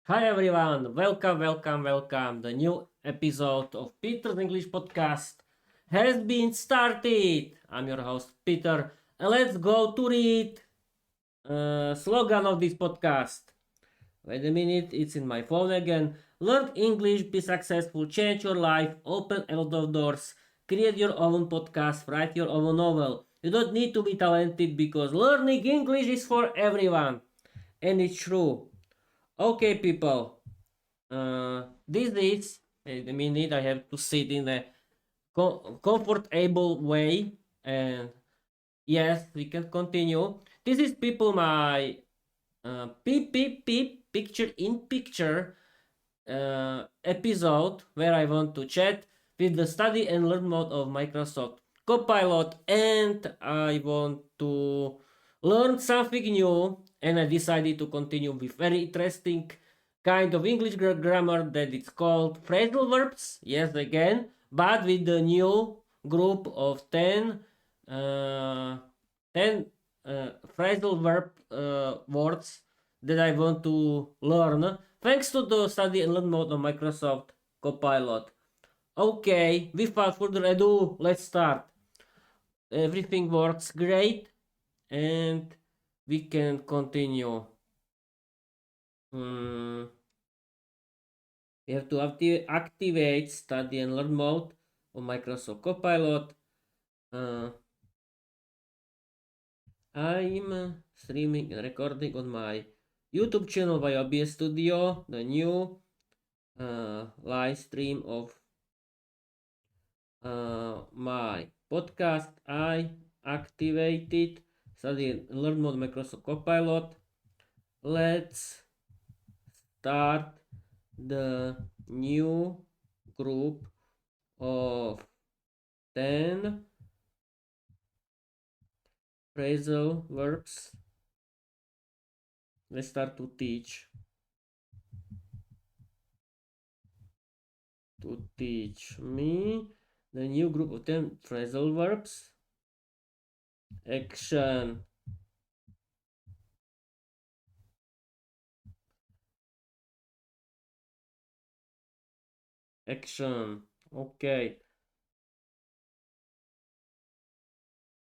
Hi everyone, welcome. The new episode of Peter's English podcast has been started. I'm your host Peter, and let's go to read slogan of this podcast. Wait a minute, it's in my phone again. Learn English, be successful, change your life, open a lot of doors, create your own podcast, write your own novel. You don't need to be talented because learning English is for everyone. And it's true. Okay, people, this is wait a minute. I have to sit in a comfortable way, and yes, we can continue. This is people my peep picture in picture episode where I want to chat with the study and learn mode of Microsoft Copilot, and I want to learn something new, and I decided to continue with very interesting kind of English grammar that it's called phrasal verbs. Yes, again, but with the new group of 10 uh, 10 phrasal verb words that I want to learn thanks to the study and learn mode of Microsoft Copilot. Okay, without further ado, let's start. Everything works great, and we can continue. We have to activate study and learn mode of Microsoft Copilot. I'm streaming and recording on my YouTube channel via OBS Studio, the new live stream of my podcast. I activated study and learn mode Microsoft Copilot. Let's start the new group of 10 phrasal verbs. Let's start to teach me the new group of 10 phrasal verbs. Action. Action. Okay.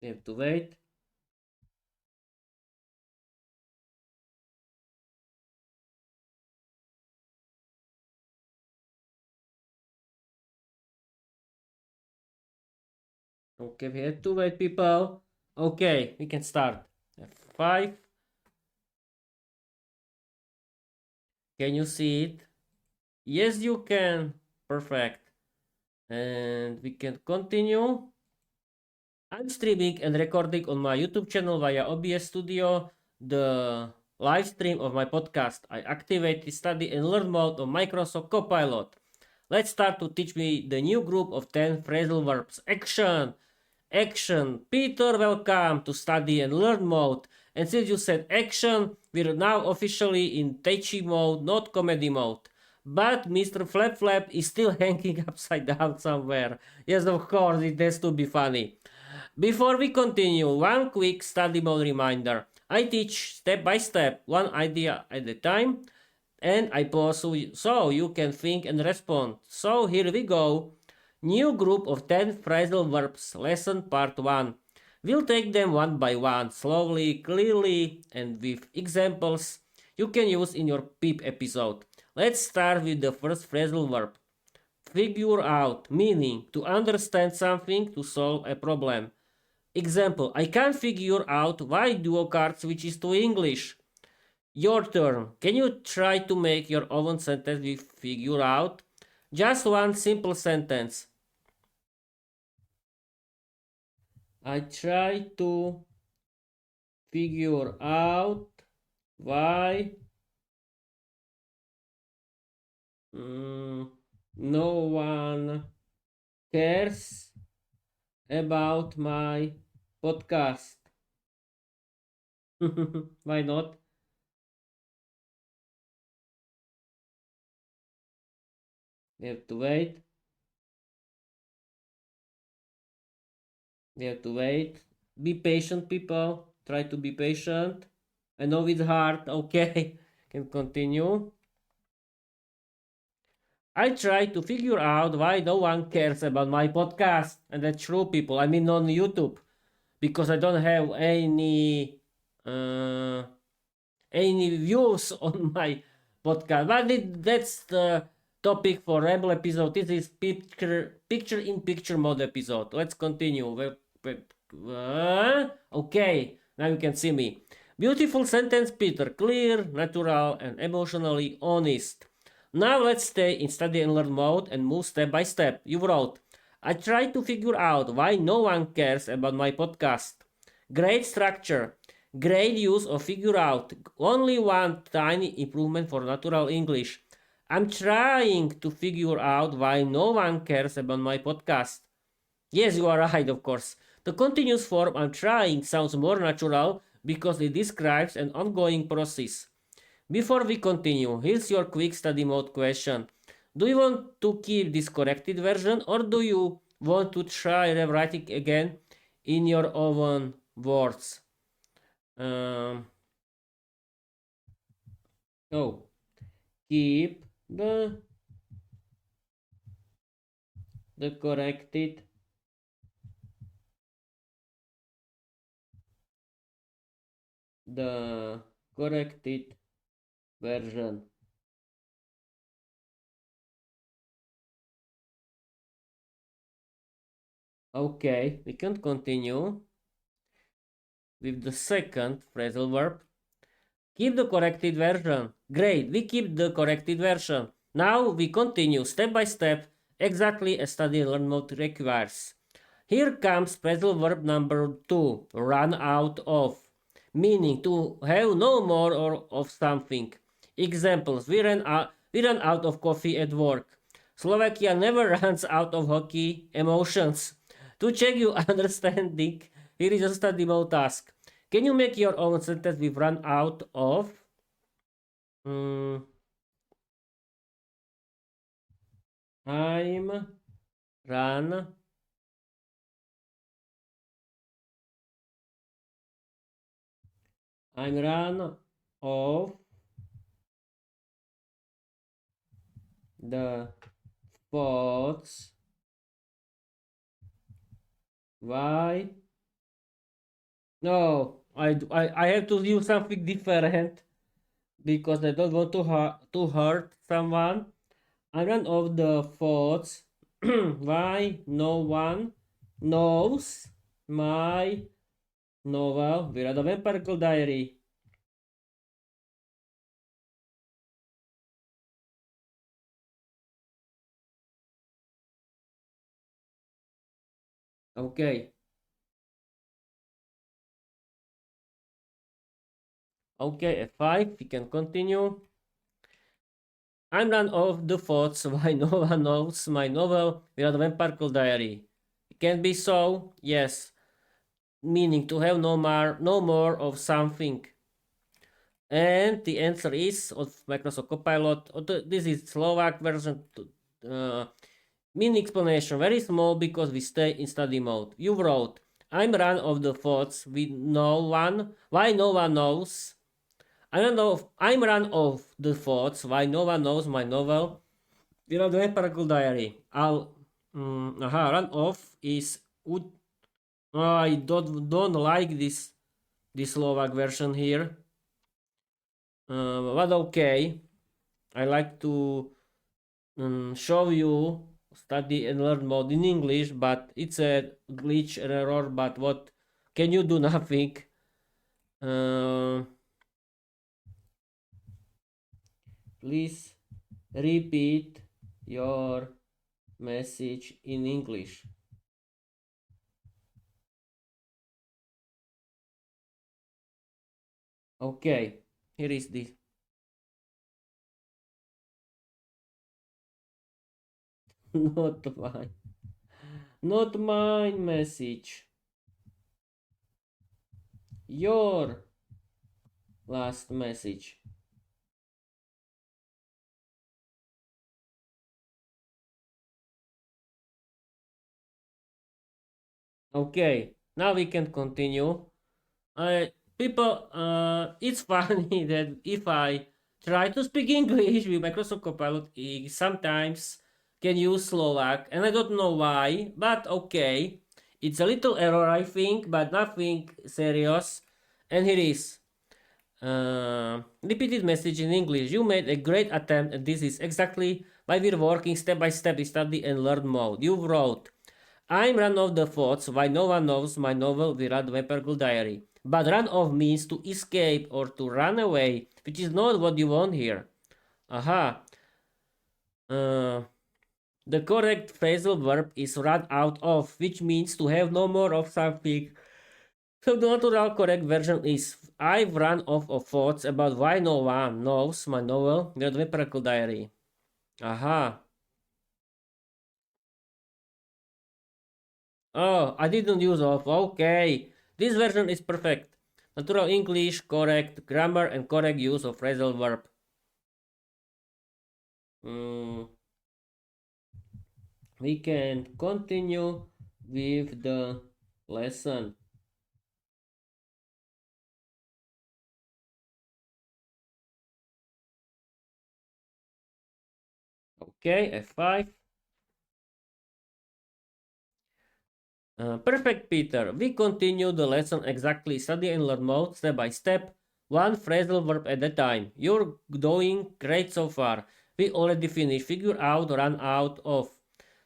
We have to wait. Okay, we have to wait, people. Okay, we can start. F5. Can you see it? Yes, you can. Perfect. And we can continue. I'm streaming and recording on my YouTube channel via OBS Studio the live stream of my podcast. I activate the study and learn mode of Microsoft Copilot. Let's start to teach me the new group of 10 phrasal verbs. Action! Action! Peter, welcome to study and learn mode. And since you said action, we're now officially in Taichi mode, not comedy mode. But Mr. Flap Flap is still hanging upside down somewhere. Yes, of course, it has to be funny. Before we continue, one quick study mode reminder. I teach step by step, one idea at a time, and I pause so you can think and respond. So here we go. New group of 10 phrasal verbs, lesson part 1. We'll take them one by one, slowly, clearly, and with examples you can use in your PEEP episode. Let's start with the first phrasal verb. Figure out, meaning to understand something, to solve a problem. Example, I can't figure out why duo card switches to English. Your turn. Can you try to make your own sentence with figure out? Just one simple sentence. I try to figure out why no one cares about my podcast. Why not? We have to wait. We have to wait. Be patient, people. Try to be patient. I know it's hard. Okay, can continue. I try to figure out why no one cares about my podcast. And that's true, people. I mean, on YouTube, because I don't have uh, any views on my podcast. But that's the topic for Ramble episode. This is picture in picture mode episode. Let's continue. Okay, now you can see me. Beautiful sentence, Peter. Clear, natural, and emotionally honest. Now let's stay in study and learn mode and move step by step. You wrote, I try to figure out why no one cares about my podcast. Great structure. Great use of figure out. Only one tiny improvement for natural English. I'm trying to figure out why no one cares about my podcast. Yes, you are right, of course. The continuous form I'm trying sounds more natural because it describes an ongoing process. Before we continue, here's your quick study mode question. Do you want to keep this corrected version or do you want to try rewriting again in your own words? Um, oh, keep the corrected the corrected version. Okay, we can continue with the second phrasal verb. Keep the corrected version. Great, we keep the corrected version. Now we continue step by step, exactly as study and learn mode requires. Here comes phrasal verb number 2, run out of, meaning to have no more or of something. Examples, we ran out of coffee at work. Slovakia never runs out of hockey emotions. To check your understanding, here is a study mode task. Can you make your own sentence with run out of? I'm run I'm run of the thoughts. Why? No, I have to use something different because I don't want to hurt someone. I run of the thoughts. Why no one knows my novel Viera the Vampire Diary. Okay. Okay, F5, we can continue. I'm none of the thoughts why no one knows my novel Viera the Vampire Diary. It can be so, yes, meaning to have no more of something. And the answer is of Microsoft Copilot. This is Slovak version. Mean explanation very small because we stay in study mode. You wrote, I'm run of the thoughts with no one. Why no one knows? I'm run of the thoughts. Why no one knows my novel? You know the Empirical Diary. Run off is. I don't like this Slovak version here. But okay, I like to show you study and learn mode in English, but it's a glitch error. But what can you do? Nothing. Please repeat your message in English. Okay, here is the not mine message. Your last message. Okay, now we can continue. People, it's funny that if I try to speak English with Microsoft Copilot. Sometimes can use Slovak, and I don't know why, but okay. It's a little error, I think, but nothing serious. And here is repeated message in English. You made a great attempt, and this is exactly why we're working step by step in study and learn mode. You wrote, I'm run off the thoughts why no one knows my novel Viera the Vampire Diary. But run off means to escape or to run away, which is not what you want here. Aha. Uh, the correct phrasal verb is run out of, which means to have no more of something. So the natural correct version is I've run off of thoughts about why no one knows my novel The Vampire Diary. Aha. Oh, I didn't use off. Okay. This version is perfect. Natural English, correct grammar, and correct use of phrasal verb. We can continue with the lesson. Okay, F5. Perfect, Peter. We continue the lesson exactly study and learn mode step by step, one phrasal verb at a time. You're doing great so far. We already finished figure out, run out of.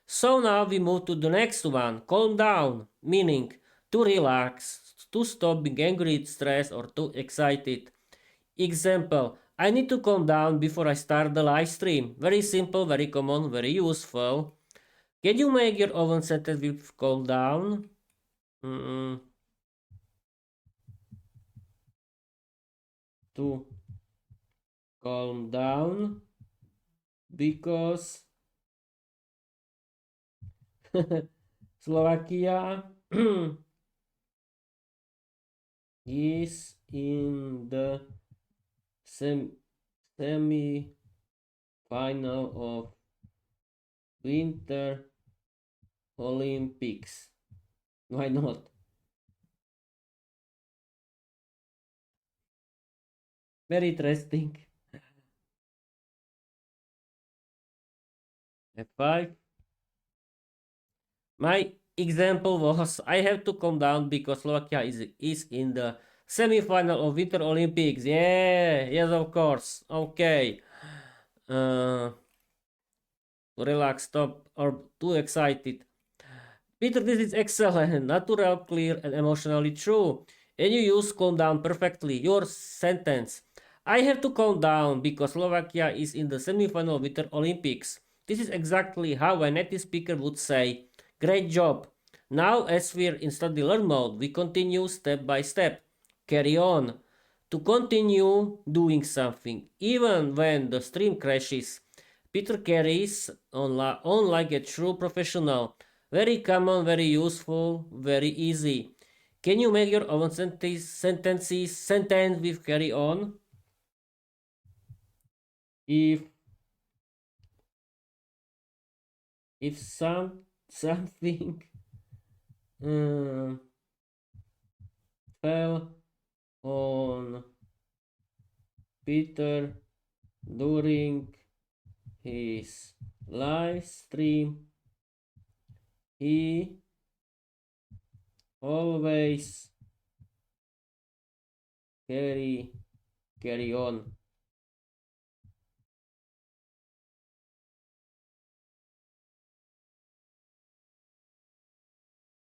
So now we move to the next one, calm down, meaning to relax, to stop being angry, stressed, or too excited. Example, I need to calm down before I start the live stream. Very simple, very common, very useful. Can you make your own sentence with calm down? To calm down because Slovakia is in the semi final of Winter Olympics. Why not? Very interesting. F5. My example was I have to calm down because Slovakia is in the semi-final of Winter Olympics. Yeah, yes, of course. Okay. Relax, stop, or too excited. Peter, this is excellent, natural, clear, and emotionally true. And you use calm down perfectly. Your sentence. I have to calm down because Slovakia is in the semi-final Winter Olympics. This is exactly how a native speaker would say, great job. Now, as we're in study learn mode, we continue step by step. Carry on. To continue doing something, even when the stream crashes. Peter carries on like a true professional. Very common, very useful, very easy. Can you make your own sentence with carry on? If something fell on Peter during his live stream, he always carry on.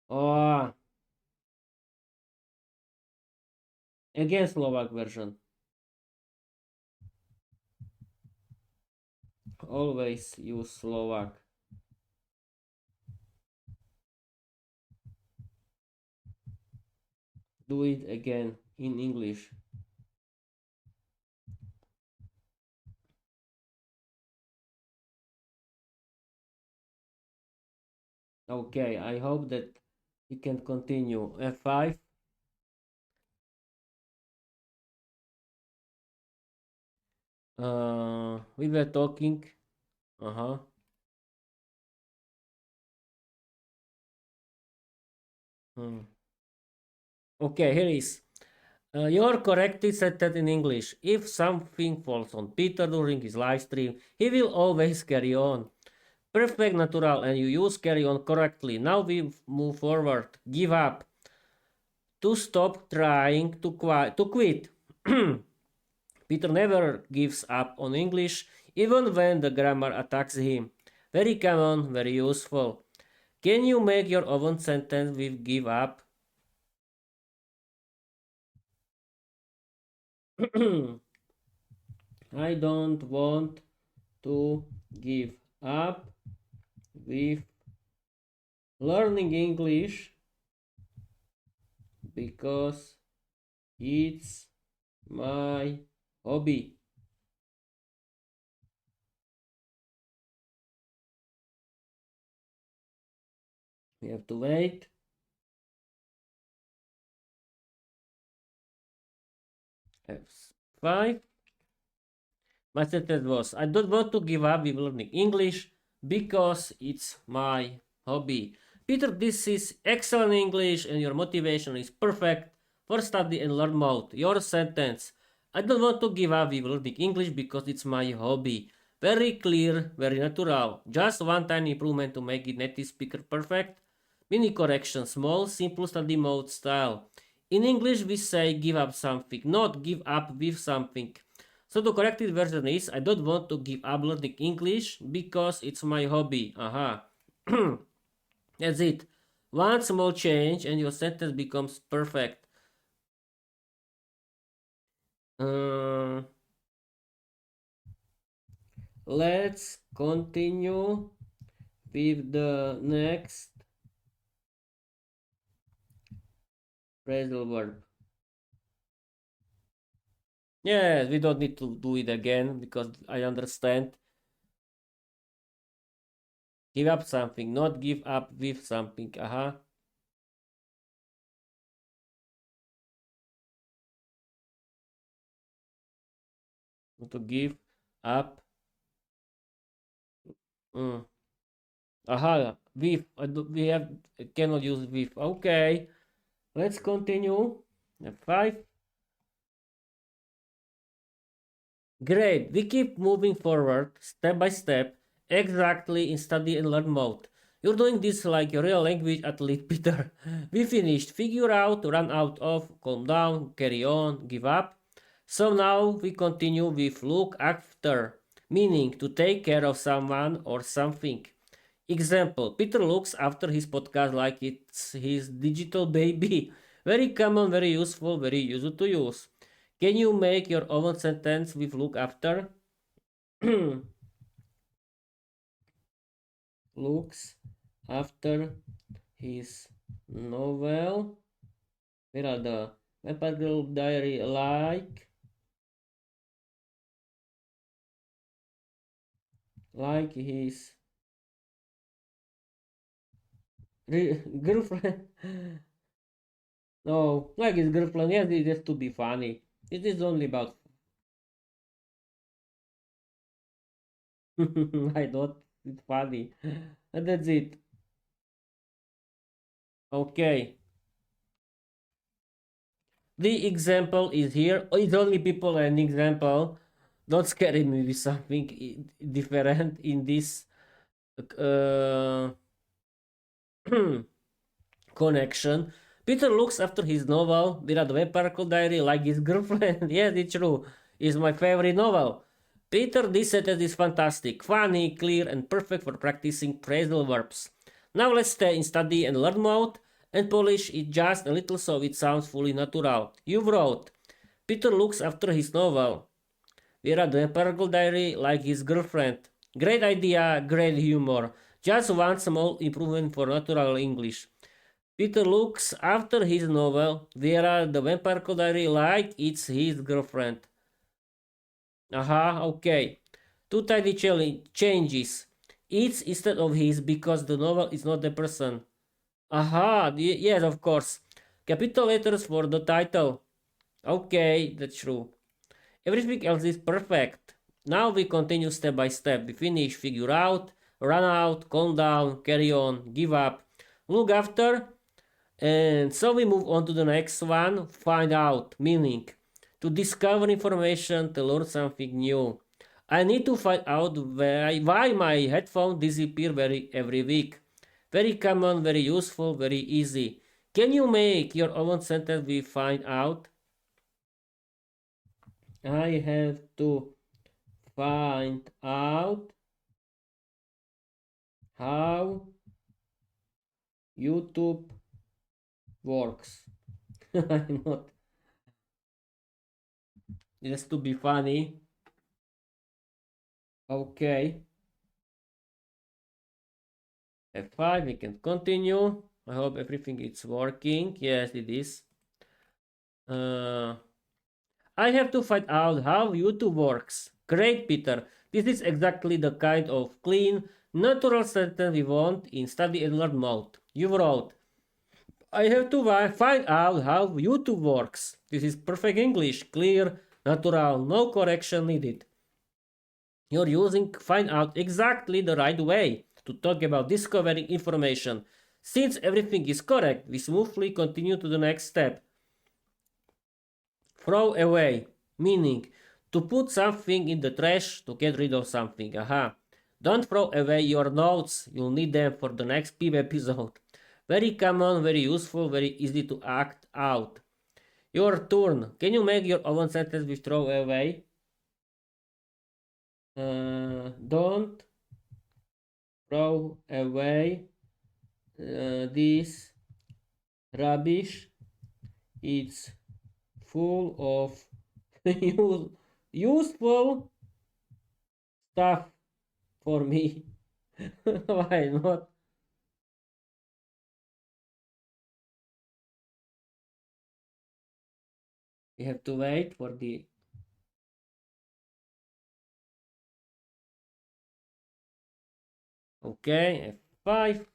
Oh, again Slovak version. Always use Slovak. Do it again in English. Okay, I hope that we can continue. F5. We were talking. Uh-huh. Okay, here is. Your corrected sentence in English. If something falls on Peter during his live stream, he will always carry on. Perfect, natural, and you use carry on correctly. Now we move forward. Give up. To stop trying to quit. Peter never gives up on English, even when the grammar attacks him. Very common, very useful. Can you make your own sentence with give up? I don't want to give up with learning English because it's my hobby. We have to wait. F5. My sentence was, I don't want to give up with learning English because it's my hobby. Peter, this is excellent English and your motivation is perfect for study and learn mode. Your sentence, I don't want to give up with learning English because it's my hobby. Very clear, very natural. Just one tiny improvement to make it native speaker perfect. Mini correction, small, simple study mode style. In English we say give up something, not give up with something. So the corrected version is, I don't want to give up learning English because it's my hobby. Aha. That's it. One small change and your sentence becomes perfect. Let's continue with the next phrasal verb. Yes, we don't need to do it again because I understand. Give up something, not give up with something. Aha. To give up. Aha. With. We have cannot use with. Okay. Let's continue. F5. Great. We keep moving forward step by step, exactly in study and learn mode. You're doing this like a real language athlete, Peter. We finished. Figure out, run out of, calm down, carry on, give up. So now we continue with look after, meaning to take care of someone or something. Example, Peter looks after his podcast like it's his digital baby. Very common, very useful, very easy to use. Can you make your own sentence with look after? Looks after his novel. Where are the Vampire Girl Diary like his girlfriend? No, like his girlfriend. Yes, it is to be funny. It is only about. I thought it's funny. And that's it. Okay. The example is here. It's only people an example. Don't scare me with something different in this uh, connection. Peter looks after his novel, Viera the Vampire Diary, like his girlfriend. Yes, it's true. It's my favorite novel. Peter, this sentence is fantastic, funny, clear, and perfect for practicing phrasal verbs. Now let's stay in study and learn mode and polish it just a little so it sounds fully natural. You wrote, Peter looks after his novel, Viera the Vampire Diary, like his girlfriend. Great idea, great humor. Just one small improvement for natural English. Peter looks after his novel, Viera the Vampire Diary, like it's his girlfriend. Aha, okay. Two tiny changes. It's instead of his because the novel is not the person. Aha, yes, of course. Capital letters for the title. Okay, that's true. Everything else is perfect. Now we continue step by step. We finish, figure out, run out, calm down, carry on, give up, look after. And so we move on to the next one, find out, meaning to discover information, to learn something new. I need to find out why my headphones disappear every week. Very common, very useful, very easy. Can you make your own sentence with find out? I have to find out how YouTube works. I'm not. Just to be funny. Okay. F5, we can continue. I hope everything is working. Yes, it is. I have to find out how YouTube works. Great, Peter. This is exactly the kind of clean, natural sentence we want in study and learn mode. You wrote, I have to find out how YouTube works. This is perfect English, clear, natural, no correction needed. You're using find out exactly the right way to talk about discovering information. Since everything is correct, we smoothly continue to the next step. Throw away, meaning to put something in the trash to get rid of something. Aha. Don't throw away your notes, you'll need them for the next PIB episode. Very common, very useful, very easy to act out. Your turn. Can you make your own sentence with throw away? Don't throw away this rubbish. It's full of useful stuff for me. Why not? We have to wait for the. Okay, F5.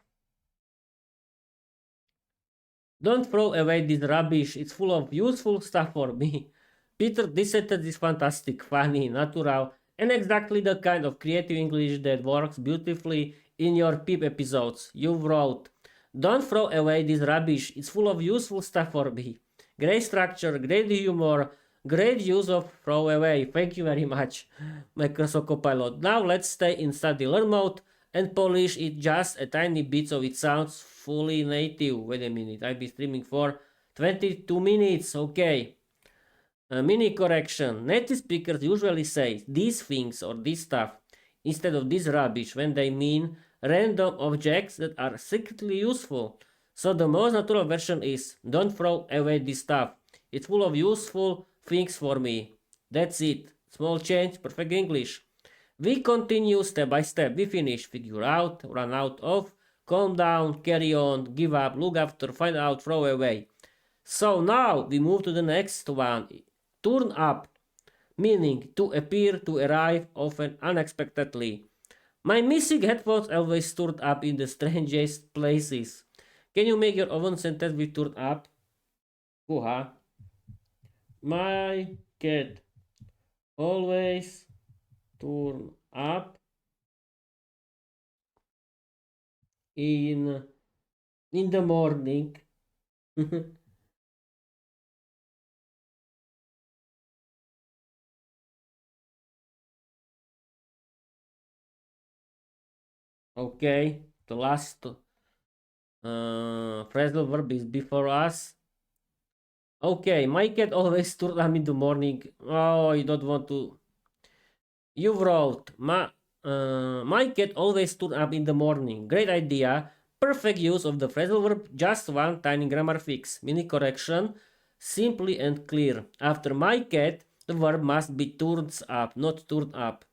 Don't throw away this rubbish. It's full of useful stuff for me. Peter, this sentence is fantastic, funny, natural, and exactly the kind of creative English that works beautifully in your PIP episodes. You wrote, don't throw away this rubbish. It's full of useful stuff for me. Great structure, great humor, great use of throw away. Thank you very much, Microsoft Copilot. Now let's stay in study learn mode and polish it just a tiny bit so it sounds fully native. Wait a minute, I've been streaming for 22 minutes. Okay. A mini correction. Native speakers usually say these things or this stuff instead of this rubbish when they mean random objects that are secretly useful. So the most natural version is don't throw away this stuff. It's full of useful things for me. That's it. Small change, perfect English. We continue step by step. We finish, figure out, run out of, calm down, carry on, give up, look after, find out, throw away. So now we move to the next one. Turn up, meaning to appear, to arrive, often unexpectedly. My missing headphones always turned up in the strangest places. Can you make your own sentence with turn up? Kuha. My cat always turn up in the morning. Okay, the last phrasal verb is before us. Okay, my cat always turns up in the morning. Oh, you don't want to. You wrote, my cat always turns up in the morning. Great idea. Perfect use of the phrasal verb. Just one tiny grammar fix. Mini correction. Simply and clear. After my cat, the verb must be turns up, not turned up.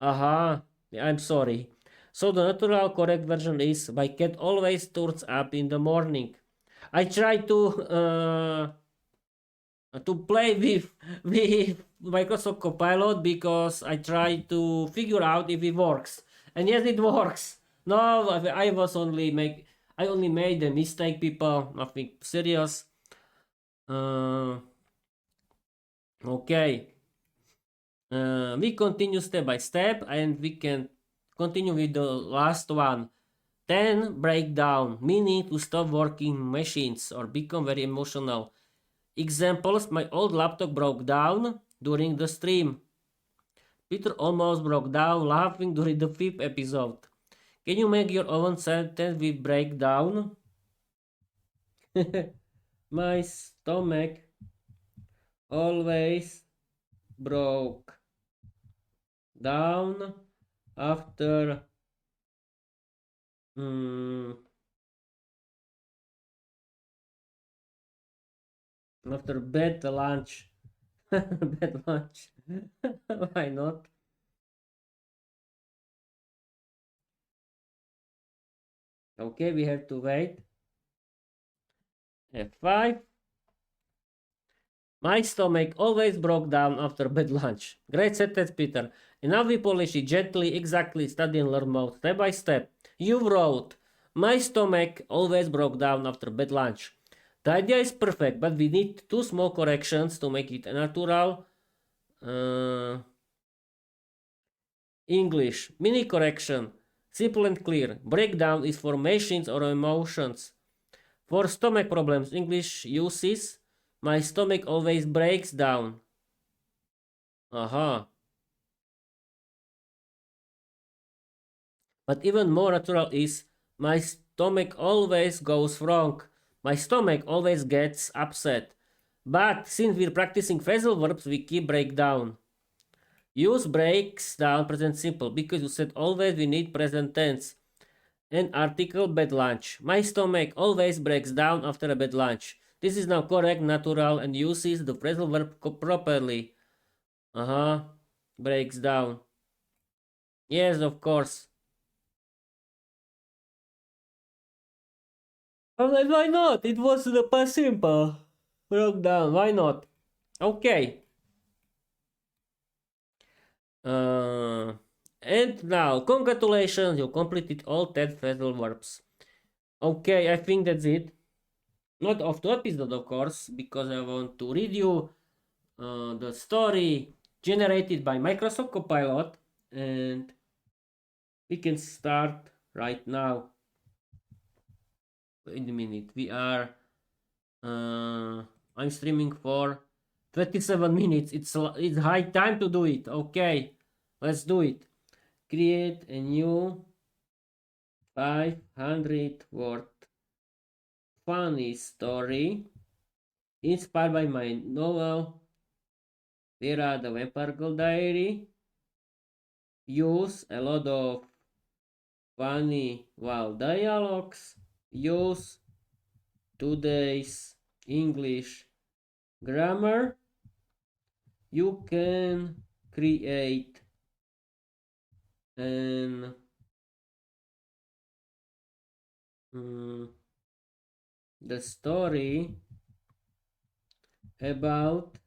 Aha, I'm sorry. So the natural correct version is my cat always turns up in the morning. I try to play with Microsoft Copilot because I try to figure out if it works. And yes, it works. No, I only made a mistake, people. Nothing serious. Okay. We continue step by step and we can continue with the last one. 10 breakdown, meaning to stop working machines or become very emotional. Examples: my old laptop broke down during the stream. Peter almost broke down laughing during the 5th episode. Can you make your own sentence with breakdown? My stomach always broke down after after bad lunch. Bad lunch. Why not? Okay, we have to wait. F5. My stomach always broke down after bad lunch. Great sentence, Peter. And now we polish it gently, exactly, study and learn mode, step by step. You wrote, my stomach always broke down after bad lunch. The idea is perfect, but we need 2 small corrections to make it natural. English, mini correction, simple and clear. Breakdown is for machines or emotions. For stomach problems, English uses, my stomach always breaks down. Aha. But even more natural is, my stomach always goes wrong. My stomach always gets upset. But since we're practicing phrasal verbs, we keep breakdown. Use breaks down present simple because you said always, we need present tense. And article bad lunch. My stomach always breaks down after a bad lunch. This is now correct, natural, and uses the phrasal verb properly. Breaks down. Yes, of course. Why not? It was the past simple. Broke down. Why not? Okay. And now, congratulations, you completed all 10 phrasal verbs. Okay, I think that's it. Not of the episode, of course, because I want to read you the story generated by Microsoft Copilot, and we can start right now. Wait a minute, we are I'm streaming for 27 minutes. It's high time to do it. Okay, let's do it. Create a new 500 word funny story inspired by my novel Viera, the Vampire Girl Diary. Use a lot of funny wild dialogues. Use today's English grammar. You can create an the story about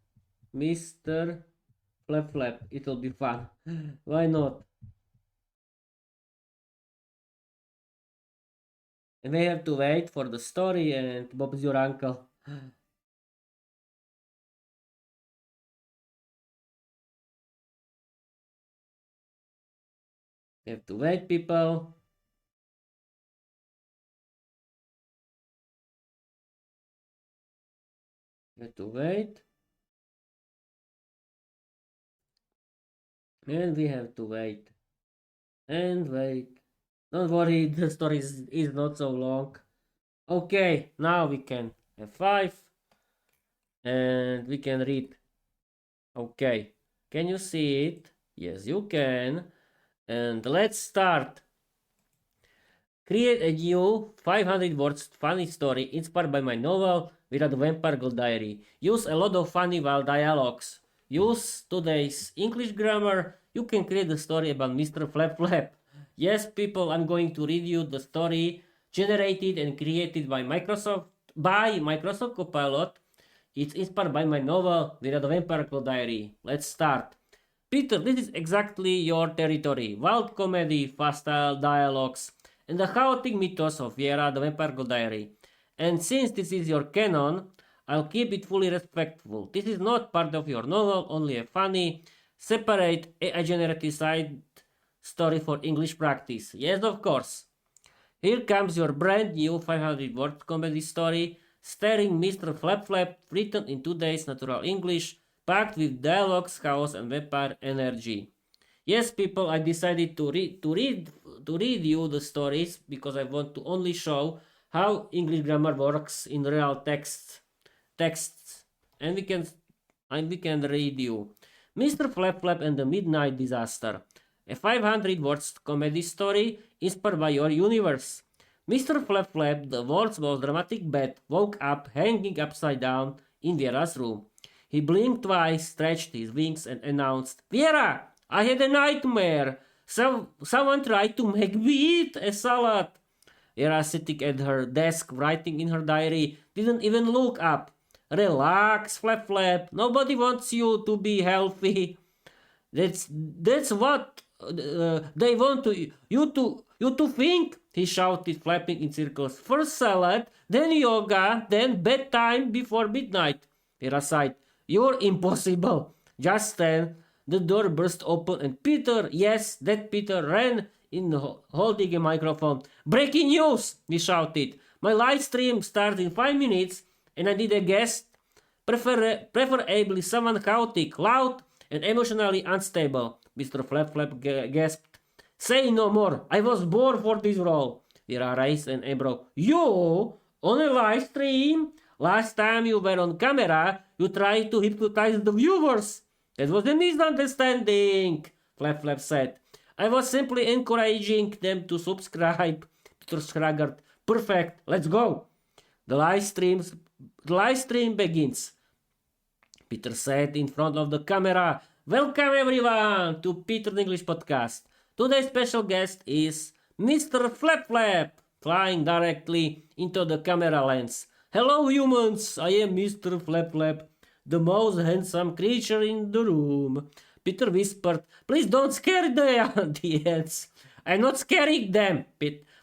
Mr. Flap Flap. It'll be fun. Why not? And we have to wait for the story, and Bob's your uncle. We have to wait, people. We have to wait. And we have to wait. And wait. Don't worry, the story is not so long. Okay, now we can F5. And we can read. Okay, can you see it? Yes, you can. And let's start. Create a new 500 words funny story inspired by my novel Viera, the Vampire Girl Diary. Use a lot of funny wild dialogues. Use today's English grammar. You can create a story about Mr. Flap Flap. Yes, people, I'm going to read you the story generated and created by Microsoft Copilot. It's inspired by my novel Viera, the Vampire Girl Diary. Let's start. Peter, this is exactly your territory. Wild comedy, fast-style dialogues, and the chaotic mythos of Viera, the Vampire Girl Diary. And since this is your canon, I'll keep it fully respectful. This is not part of your novel, only a funny, separate AI-generated side story for English practice. Yes, of course. Here comes your brand new 500-word comedy story starring Mr. Flap Flap, written in today's natural English, packed with dialogues, chaos, and vampire energy. Yes, people, I decided to read you the stories because I want to only show how English grammar works in real texts, and we can read you. Mr. Flap Flap and the Midnight Disaster, a 500 words comedy story inspired by your universe. Mr. Flap Flap, the world's most dramatic bat, woke up hanging upside down in Viera's room. He blinked twice, stretched his wings, and announced, "Viera, I had a nightmare. Someone tried to make me eat a salad." Viera, sitting at her desk writing in her diary, didn't even look up. "Relax, Flap Flap. Nobody wants you to be healthy. That's what they want you to think," he shouted, flapping in circles. "First salad, then yoga, then bedtime before midnight." Viera sighed. "You're impossible." Just then, the door burst open and Peter, yes, that Peter, ran in holding a microphone. "Breaking news!" he shouted. "My live stream starts in 5 minutes and I need a guest, preferably someone chaotic, loud, and emotionally unstable." Mr. Flap Flap gasped. "Say no more. I was born for this role." Viera raised an eyebrow. "You? On a live stream? Last time you were on camera, you tried to hypnotize the viewers." "That was a misunderstanding," Flap Flap said. "I was simply encouraging them to subscribe." Peter shrugged. "Perfect. Let's go." The live stream begins. Peter said in front of the camera. "Welcome everyone to Peter English Podcast. Today's special guest is Mr. Flap Flap, flying directly into the camera lens. Hello humans, I am Mr. Flap Flap, the most handsome creature in the room." Peter whispered, "Please don't scare the audience." "I'm not scaring them,"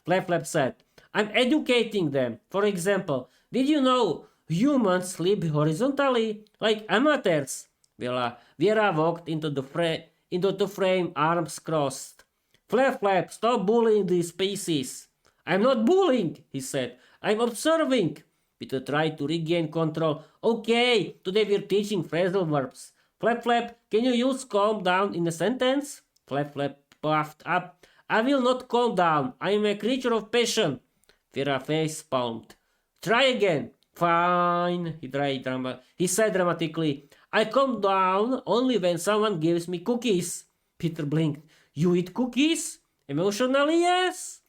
Flap Flap said. "I'm educating them. For example, did you know humans sleep horizontally, like amateurs?" Viera walked into the frame, arms crossed. "Flap Flap, stop bullying these species." "I'm not bullying," he said. "I'm observing." Peter tried to regain control. "Okay, today we're teaching phrasal verbs. Flap Flap, can you use calm down in a sentence?" Flap Flap puffed up. "I will not calm down. I am a creature of passion." Viera face palmed. "Try again." "Fine," he said dramatically. "I calm down only when someone gives me cookies." Peter blinked. "You eat cookies?" "Emotionally, yes."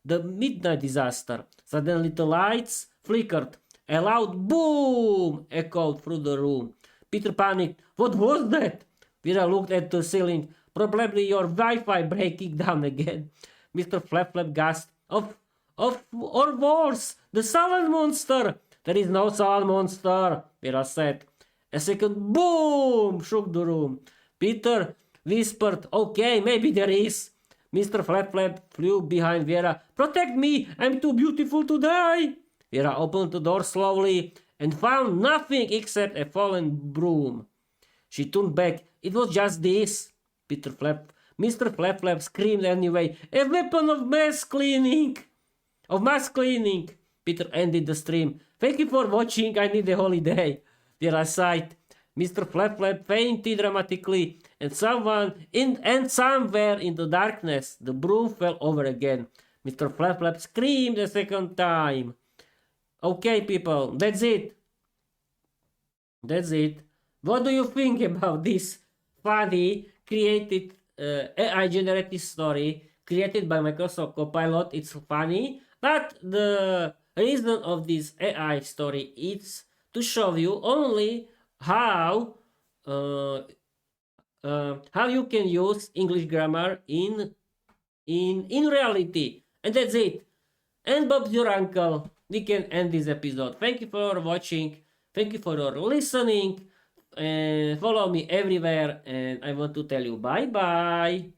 The midnight disaster. Suddenly the lights flickered. A loud boom echoed through the room. Peter panicked. "What was that?" Viera looked at the ceiling. "Probably your Wi-Fi breaking down again." Mr. Flap Flap gasped. Or worse, the salad monster." "There is no salad monster," Viera said. A second boom shook the room. Peter whispered, "Okay, maybe there is." Mr. Flap Flap flew behind Viera. "Protect me, I'm too beautiful to die." Viera opened the door slowly and found nothing except a fallen broom. She turned back. It was just this. Mr. Flap Flap screamed anyway. "A weapon of mass cleaning." Peter ended the stream. "Thank you for watching. I need a holiday." Viera sighed. Mr. Flap Flap fainted dramatically, and somewhere in the darkness, the broom fell over again. Mr. Flap Flap screamed a second time. Okay, people, that's it. What do you think about this funny, created AI-generated story created by Microsoft Copilot? It's funny, but the reason of this AI story is to show you only how you can use English grammar in reality, and that's it. And Bob's your uncle. We can end this episode. Thank you for watching. Thank you for your listening. And follow me everywhere. And I want to tell you bye bye.